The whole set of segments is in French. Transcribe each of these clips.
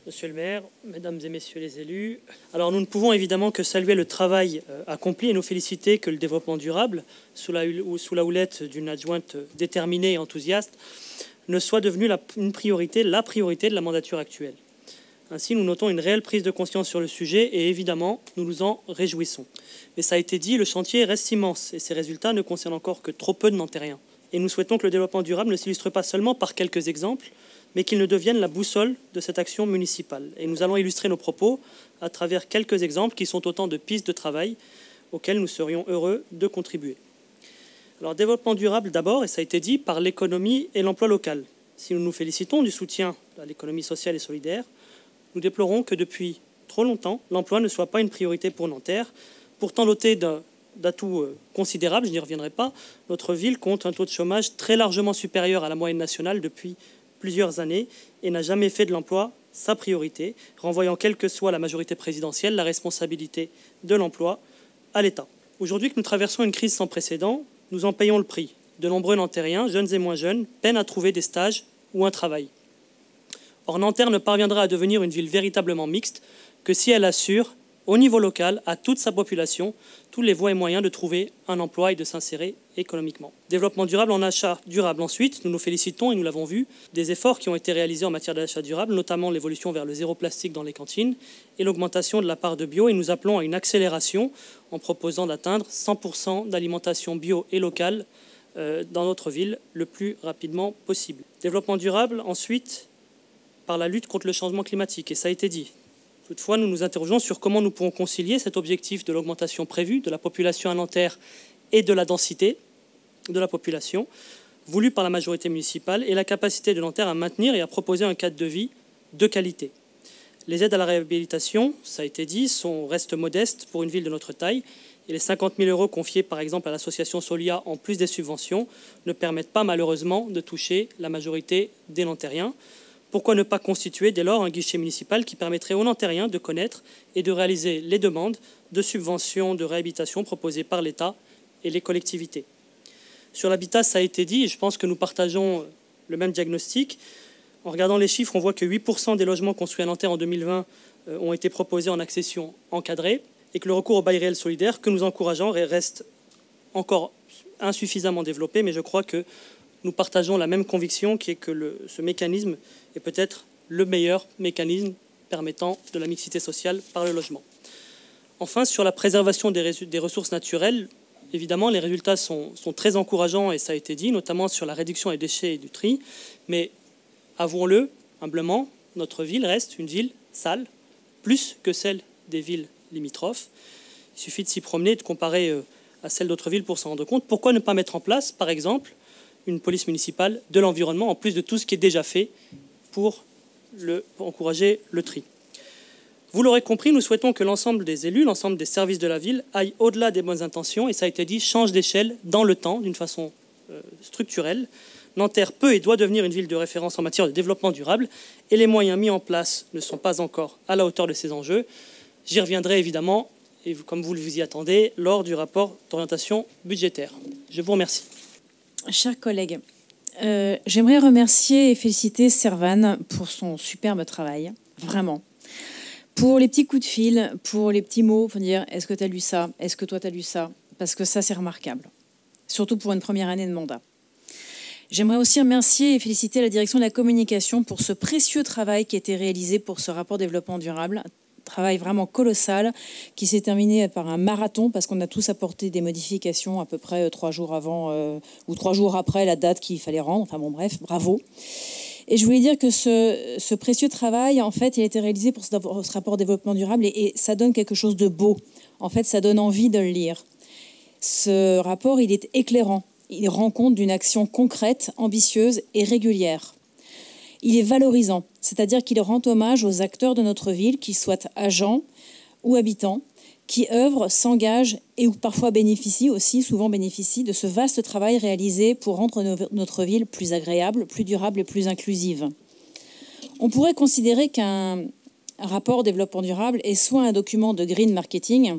Monsieur le maire, mesdames et messieurs les élus, alors nous ne pouvons évidemment que saluer le travail accompli et nous féliciter que le développement durable, sous la houlette d'une adjointe déterminée et enthousiaste, ne soit devenu la priorité de la mandature actuelle. Ainsi, nous notons une réelle prise de conscience sur le sujet et évidemment, nous nous en réjouissons. Mais ça a été dit, le chantier reste immense et ces résultats ne concernent encore que trop peu de Nantériens. Et nous souhaitons que le développement durable ne s'illustre pas seulement par quelques exemples, mais qu'il ne devienne la boussole de cette action municipale. Et nous allons illustrer nos propos à travers quelques exemples qui sont autant de pistes de travail auxquelles nous serions heureux de contribuer. Alors, développement durable d'abord, et ça a été dit, par l'économie et l'emploi local. Si nous nous félicitons du soutien à l'économie sociale et solidaire, nous déplorons que depuis trop longtemps, l'emploi ne soit pas une priorité pour Nanterre. Pourtant doté d'atouts considérables, je n'y reviendrai pas, notre ville compte un taux de chômage très largement supérieur à la moyenne nationale depuis plusieurs années et n'a jamais fait de l'emploi sa priorité, renvoyant quelle que soit la majorité présidentielle la responsabilité de l'emploi à l'État. Aujourd'hui que nous traversons une crise sans précédent, nous en payons le prix. De nombreux Nantériens, jeunes et moins jeunes, peinent à trouver des stages ou un travail. Or, Nanterre ne parviendra à devenir une ville véritablement mixte que si elle assure, au niveau local, à toute sa population, tous les voies et moyens de trouver un emploi et de s'insérer économiquement. Développement durable en achat durable ensuite, nous nous félicitons, et nous l'avons vu, des efforts qui ont été réalisés en matière d'achat durable, notamment l'évolution vers le zéro plastique dans les cantines et l'augmentation de la part de bio, et nous appelons à une accélération en proposant d'atteindre 100% d'alimentation bio et locale dans notre ville le plus rapidement possible. Développement durable ensuite, par la lutte contre le changement climatique, et ça a été dit. Toutefois, nous nous interrogeons sur comment nous pourrons concilier cet objectif de l'augmentation prévue de la population à Nanterre et de la densité de la population, voulue par la majorité municipale, et la capacité de Nanterre à maintenir et à proposer un cadre de vie de qualité. Les aides à la réhabilitation, ça a été dit, restent modestes pour une ville de notre taille, et les 50 000 € confiés par exemple à l'association Solia en plus des subventions ne permettent pas malheureusement de toucher la majorité des Nantériens. Pourquoi ne pas constituer dès lors un guichet municipal qui permettrait aux Nantériens de connaître et de réaliser les demandes de subventions de réhabilitation proposées par l'État et les collectivités? Sur l'habitat, ça a été dit, et je pense que nous partageons le même diagnostic. En regardant les chiffres, on voit que 8% des logements construits à Nanterre en 2020 ont été proposés en accession encadrée, et que le recours au bail réel solidaire, que nous encourageons, reste encore insuffisamment développé, mais je crois que nous partageons la même conviction qui est que ce mécanisme est peut-être le meilleur mécanisme permettant de la mixité sociale par le logement. Enfin, sur la préservation des ressources naturelles, évidemment, les résultats sont très encourageants et ça a été dit, notamment sur la réduction des déchets et du tri. Mais avouons-le, humblement, notre ville reste une ville sale, plus que celle des villes limitrophes. Il suffit de s'y promener et de comparer à celle d'autres villes pour s'en rendre compte. Pourquoi ne pas mettre en place, par exemple, une police municipale de l'environnement, en plus de tout ce qui est déjà fait pour encourager le tri. Vous l'aurez compris, nous souhaitons que l'ensemble des élus, l'ensemble des services de la ville aillent au-delà des bonnes intentions, et ça a été dit, change d'échelle dans le temps, d'une façon structurelle. Nanterre peut et doit devenir une ville de référence en matière de développement durable, et les moyens mis en place ne sont pas encore à la hauteur de ces enjeux. J'y reviendrai évidemment, et comme vous y attendez, lors du rapport d'orientation budgétaire. Je vous remercie. Chers collègues, j'aimerais remercier et féliciter Servane pour son superbe travail, vraiment. Pour les petits coups de fil, pour les petits mots, pour dire « est-ce que tu as lu ça ? Est-ce que toi tu as lu ça ?» Parce que ça, c'est remarquable, surtout pour une première année de mandat. J'aimerais aussi remercier et féliciter la direction de la communication pour ce précieux travail qui a été réalisé pour ce rapport développement durable. Travail vraiment colossal qui s'est terminé par un marathon parce qu'on a tous apporté des modifications à peu près 3 jours avant ou 3 jours après la date qu'il fallait rendre. Enfin bon, bref, bravo. Et je voulais dire que ce précieux travail, en fait, il a été réalisé pour ce rapport développement durable et ça donne quelque chose de beau. En fait, ça donne envie de le lire. Ce rapport, il est éclairant. Il rend compte d'une action concrète, ambitieuse et régulière. Il est valorisant, c'est-à-dire qu'il rend hommage aux acteurs de notre ville, qu'ils soient agents ou habitants, qui œuvrent, s'engagent et ou parfois bénéficient aussi, souvent bénéficient de ce vaste travail réalisé pour rendre notre ville plus agréable, plus durable et plus inclusive. On pourrait considérer qu'un rapport développement durable est soit un document de green marketing,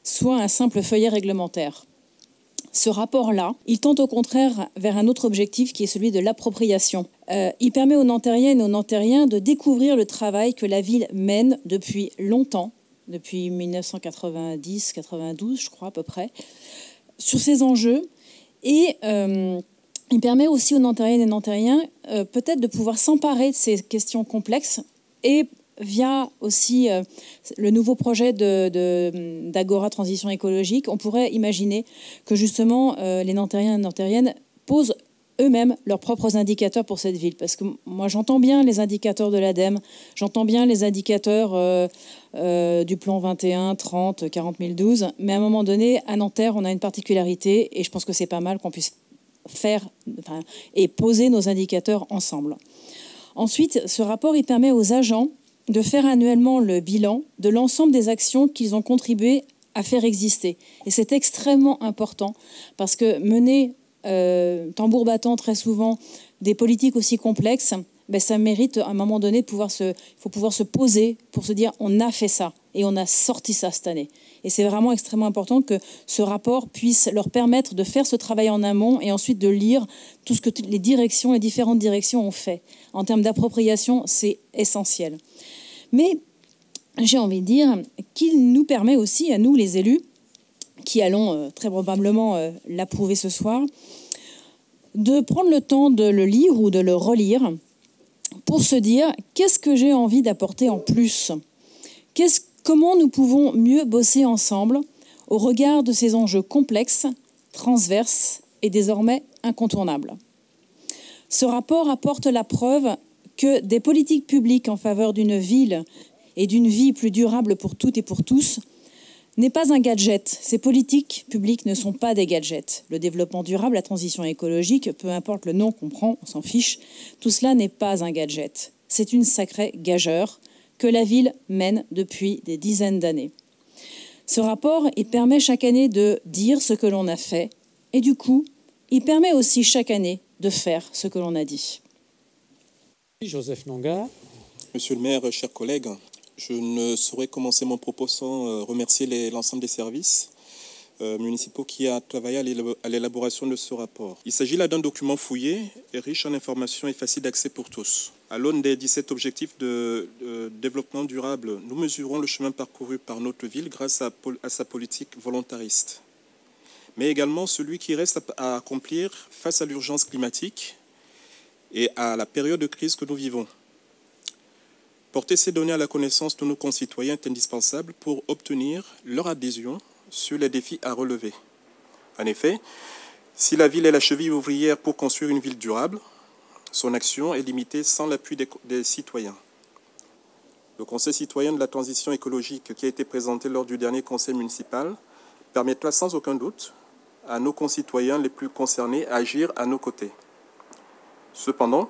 soit un simple feuillet réglementaire. Ce rapport-là, il tente au contraire vers un autre objectif qui est celui de l'appropriation. Il permet aux Nantériennes et aux Nantériens de découvrir le travail que la ville mène depuis longtemps, depuis 1990-92, je crois à peu près, sur ces enjeux. Et il permet aussi aux Nantériennes et Nantériens peut-être de pouvoir s'emparer de ces questions complexes et via aussi le nouveau projet d'Agora Transition écologique, on pourrait imaginer que justement les Nantériens et Nantériennes posent eux-mêmes leurs propres indicateurs pour cette ville. Parce que moi, j'entends bien les indicateurs de l'ADEME, j'entends bien les indicateurs du plan 21, 30, 40 012, mais à un moment donné, à Nanterre, on a une particularité et je pense que c'est pas mal qu'on puisse faire et poser nos indicateurs ensemble. Ensuite, ce rapport, il permet aux agents de faire annuellement le bilan de l'ensemble des actions qu'ils ont contribué à faire exister. Et c'est extrêmement important parce que mener tambour battant très souvent des politiques aussi complexes, ben, ça mérite à un moment donné il faut pouvoir se poser pour se dire on a fait ça et on a sorti ça cette année. Et c'est vraiment extrêmement important que ce rapport puisse leur permettre de faire ce travail en amont et ensuite de lire tout ce que les différentes directions ont fait. En termes d'appropriation, c'est essentiel. Mais j'ai envie de dire qu'il nous permet aussi, à nous les élus, qui allons très probablement l'approuver ce soir, de prendre le temps de le lire ou de le relire pour se dire qu'est-ce que j'ai envie d'apporter en plus ? Comment nous pouvons mieux bosser ensemble au regard de ces enjeux complexes, transverses et désormais incontournables. Ce rapport apporte la preuve que des politiques publiques en faveur d'une ville et d'une vie plus durable pour toutes et pour tous n'est pas un gadget. Ces politiques publiques ne sont pas des gadgets. Le développement durable, la transition écologique, peu importe le nom qu'on prend, on s'en fiche, tout cela n'est pas un gadget. C'est une sacrée gageure que la ville mène depuis des dizaines d'années. Ce rapport, il permet chaque année de dire ce que l'on a fait et du coup, il permet aussi chaque année de faire ce que l'on a dit. Joseph Nonga. Monsieur le maire, chers collègues, je ne saurais commencer mon propos sans remercier l'ensemble des services municipaux qui a travaillé à l'élaboration de ce rapport. Il s'agit là d'un document fouillé, et riche en informations et facile d'accès pour tous. À l'aune des 17 objectifs de développement durable, nous mesurons le chemin parcouru par notre ville grâce à sa politique volontariste, mais également celui qui reste à accomplir face à l'urgence climatique et à la période de crise que nous vivons. Porter ces données à la connaissance de nos concitoyens est indispensable pour obtenir leur adhésion sur les défis à relever. En effet, si la ville est la cheville ouvrière pour construire une ville durable, son action est limitée sans l'appui des citoyens. Le Conseil citoyen de la transition écologique qui a été présenté lors du dernier conseil municipal permettra sans aucun doute à nos concitoyens les plus concernés à agir à nos côtés. Cependant,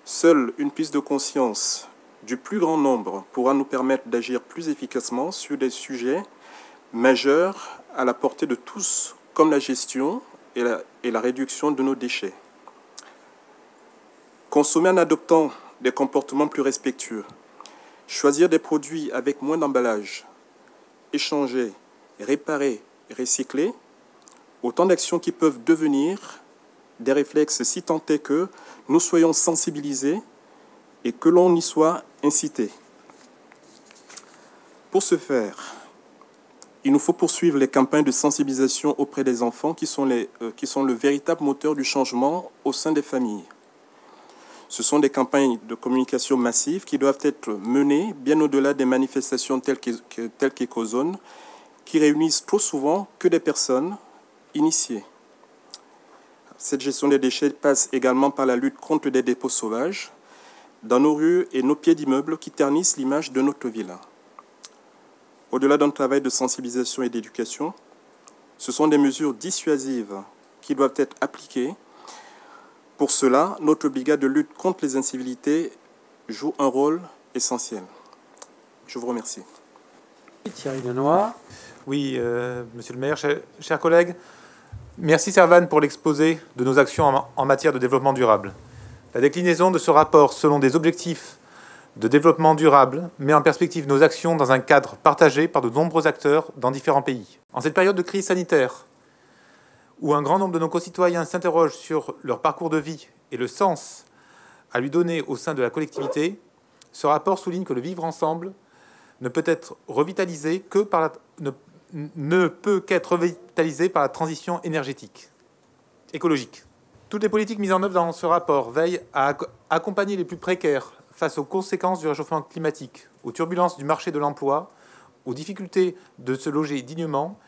seule une prise de conscience du plus grand nombre pourra nous permettre d'agir plus efficacement sur des sujets majeurs à la portée de tous, comme la gestion et la réduction de nos déchets. Consommer en adoptant des comportements plus respectueux, choisir des produits avec moins d'emballage, échanger, réparer, recycler, autant d'actions qui peuvent devenir des réflexes si tant est que nous soyons sensibilisés et que l'on y soit incité. Pour ce faire, il nous faut poursuivre les campagnes de sensibilisation auprès des enfants qui sont le véritable moteur du changement au sein des familles. Ce sont des campagnes de communication massive qui doivent être menées bien au-delà des manifestations telles qu'Ecozone, qui réunissent trop souvent que des personnes initiées. Cette gestion des déchets passe également par la lutte contre des dépôts sauvages dans nos rues et nos pieds d'immeubles qui ternissent l'image de notre ville. Au-delà d'un travail de sensibilisation et d'éducation, ce sont des mesures dissuasives qui doivent être appliquées. Pour cela, notre brigade de lutte contre les incivilités joue un rôle essentiel. Je vous remercie. Thierry Lenoir. Oui, monsieur le maire, chers collègues, merci Servan pour l'exposé de nos actions en matière de développement durable. La déclinaison de ce rapport selon des objectifs de développement durable met en perspective nos actions dans un cadre partagé par de nombreux acteurs dans différents pays. En cette période de crise sanitaire, où un grand nombre de nos concitoyens s'interrogent sur leur parcours de vie et le sens à lui donner au sein de la collectivité, ce rapport souligne que le vivre ensemble ne peut qu'être revitalisé par la transition écologique. Toutes les politiques mises en œuvre dans ce rapport veillent à accompagner les plus précaires face aux conséquences du réchauffement climatique, aux turbulences du marché de l'emploi, aux difficultés de se loger dignement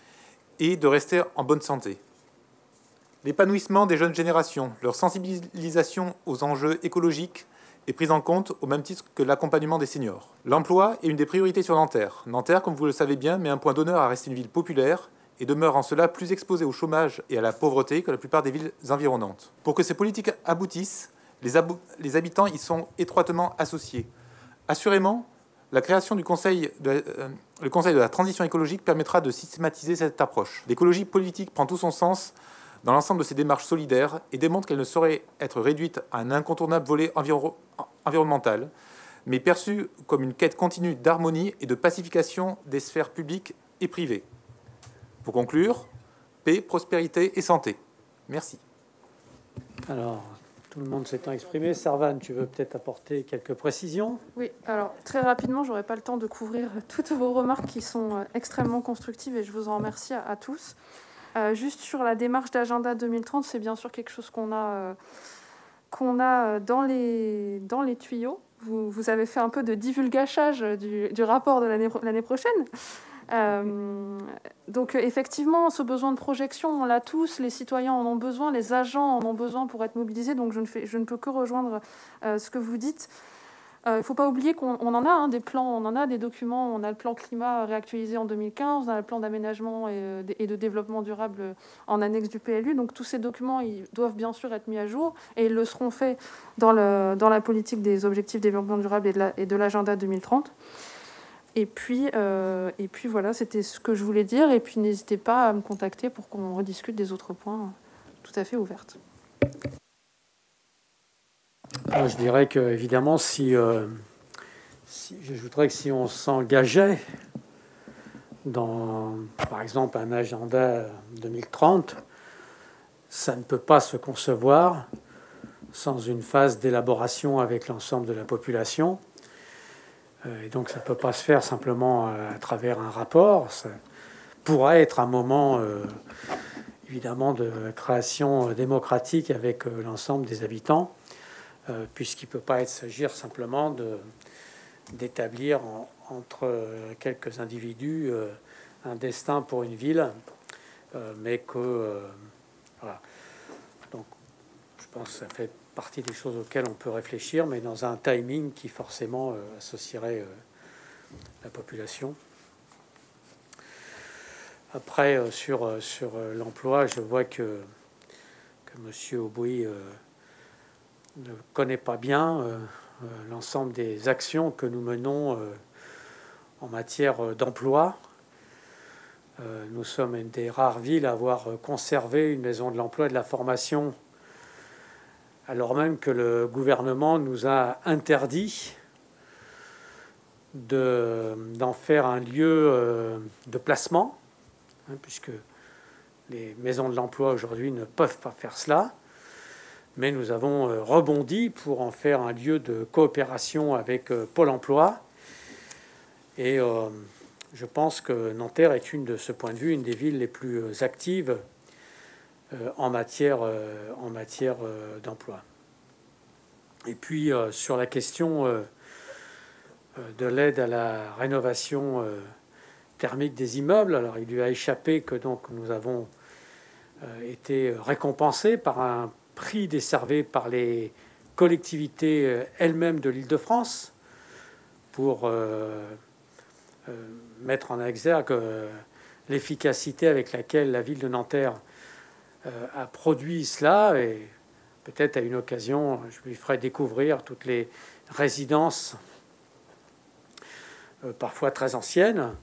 et de rester en bonne santé. L'épanouissement des jeunes générations, leur sensibilisation aux enjeux écologiques est prise en compte au même titre que l'accompagnement des seniors. L'emploi est une des priorités sur Nanterre. Nanterre, comme vous le savez bien, met un point d'honneur à rester une ville populaire et demeure en cela plus exposée au chômage et à la pauvreté que la plupart des villes environnantes. Pour que ces politiques aboutissent, les habitants y sont étroitement associés. Assurément, la création du Conseil de la transition écologique permettra de systématiser cette approche. L'écologie politique prend tout son sens dans l'ensemble de ces démarches solidaires et démontre qu'elle ne saurait être réduite à un incontournable volet environnemental, mais perçue comme une quête continue d'harmonie et de pacification des sphères publiques et privées. Pour conclure, paix, prospérité et santé. Merci. Alors, tout le monde s'étant exprimé, Servane, tu veux peut-être apporter quelques précisions? Oui, alors très rapidement, je n'aurai pas le temps de couvrir toutes vos remarques qui sont extrêmement constructives et je vous en remercie à tous. Juste sur la démarche d'agenda 2030, c'est bien sûr quelque chose qu'on a dans les tuyaux. Vous avez fait un peu de divulgachage du rapport de l'année prochaine. Donc effectivement, ce besoin de projection, on l'a tous, les citoyens en ont besoin, les agents en ont besoin pour être mobilisés, donc je ne peux que rejoindre ce que vous dites. Il ne faut pas oublier qu'on en a des plans, on en a des documents, on a le plan climat réactualisé en 2015, on a le plan d'aménagement et de développement durable en annexe du PLU, donc tous ces documents ils doivent bien sûr être mis à jour et ils le seront faits dans la politique des objectifs de développement durable et de l'agenda 2030. Et puis voilà, c'était ce que je voulais dire. Et puis n'hésitez pas à me contacter pour qu'on rediscute des autres points tout à fait ouvertes. Je dirais que évidemment, j'ajouterais que si on s'engageait dans, par exemple, un agenda 2030, ça ne peut pas se concevoir sans une phase d'élaboration avec l'ensemble de la population. Et donc, ça ne peut pas se faire simplement à travers un rapport. Ça pourra être un moment, évidemment, de création démocratique avec l'ensemble des habitants, puisqu'il ne peut pas s'agir simplement d'établir entre quelques individus un destin pour une ville, mais que... voilà. Donc, je pense que ça fait partie des choses auxquelles on peut réfléchir, mais dans un timing qui forcément associerait la population. Après, sur l'emploi, je vois que M. Aubry ne connaît pas bien l'ensemble des actions que nous menons en matière d'emploi. Nous sommes une des rares villes à avoir conservé une maison de l'emploi et de la formation, alors même que le gouvernement nous a interdit d'en faire un lieu de placement, puisque les maisons de l'emploi aujourd'hui ne peuvent pas faire cela. Mais nous avons rebondi pour en faire un lieu de coopération avec Pôle emploi. Et je pense que Nanterre est, de ce point de vue, une des villes les plus actives en matière d'emploi. Et puis, sur la question de l'aide à la rénovation thermique des immeubles, alors il lui a échappé que donc, nous avons été récompensés par un prix desservé par les collectivités elles-mêmes de l'Île-de-France pour mettre en exergue l'efficacité avec laquelle la ville de Nanterre a produit cela. Et peut-être à une occasion, je lui ferai découvrir toutes les résidences, parfois très anciennes,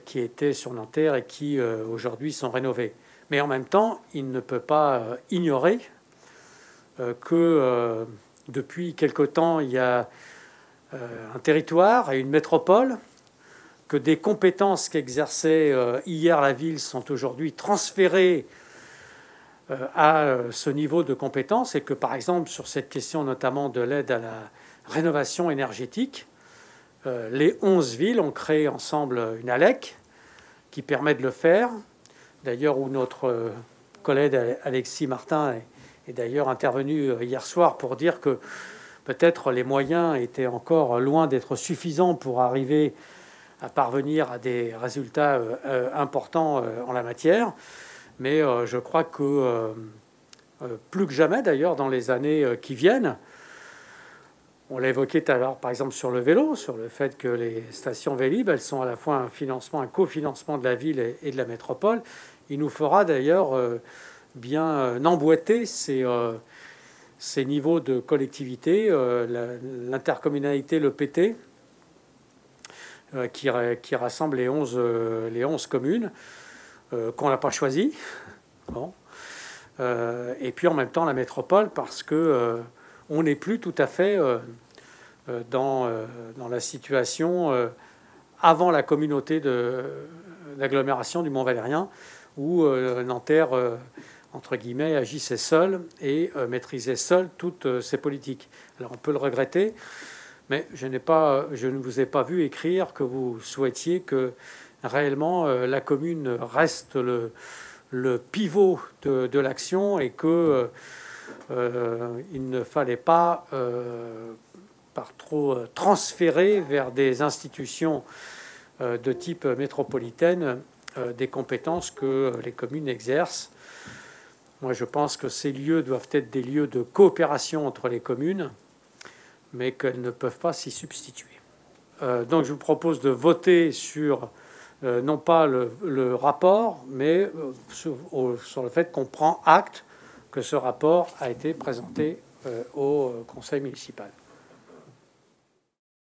qui étaient sur Nanterre et qui aujourd'hui sont rénovées. Mais en même temps, il ne peut pas ignorer que depuis quelque temps, il y a un territoire et une métropole, que des compétences qu'exerçait hier la ville sont aujourd'hui transférées à ce niveau de compétence et que, par exemple, sur cette question notamment de l'aide à la rénovation énergétique, les 11 villes ont créé ensemble une ALEC qui permet de le faire. D'ailleurs, où notre collègue Alexis Martin est d'ailleurs intervenu hier soir pour dire que peut-être les moyens étaient encore loin d'être suffisants pour arriver à parvenir à des résultats importants en la matière. Mais je crois que plus que jamais, d'ailleurs, dans les années qui viennent, on l'a évoqué tout à l'heure, par exemple, sur le vélo, sur le fait que les stations Vélib, elles sont à la fois un financement, un cofinancement de la ville et de la métropole. Il nous fera d'ailleurs bien emboîter ces niveaux de collectivité, l'intercommunalité, le PT, qui rassemble les 11 communes qu'on n'a pas choisies. Bon. Et puis en même temps la métropole, parce que on n'est plus tout à fait dans la situation avant la communauté d'agglomération du Mont-Valérien, où Nanterre, entre guillemets, agissait seul et maîtrisait seul toutes ses politiques. Alors on peut le regretter, mais je ne vous ai pas vu écrire que vous souhaitiez que réellement la commune reste le pivot de l'action et que il ne fallait pas par trop transférer vers des institutions de type métropolitaine des compétences que les communes exercent. Moi, je pense que ces lieux doivent être des lieux de coopération entre les communes, mais qu'elles ne peuvent pas s'y substituer. Donc, je vous propose de voter sur non pas le rapport, mais sur le fait qu'on prend acte que ce rapport a été présenté au conseil municipal.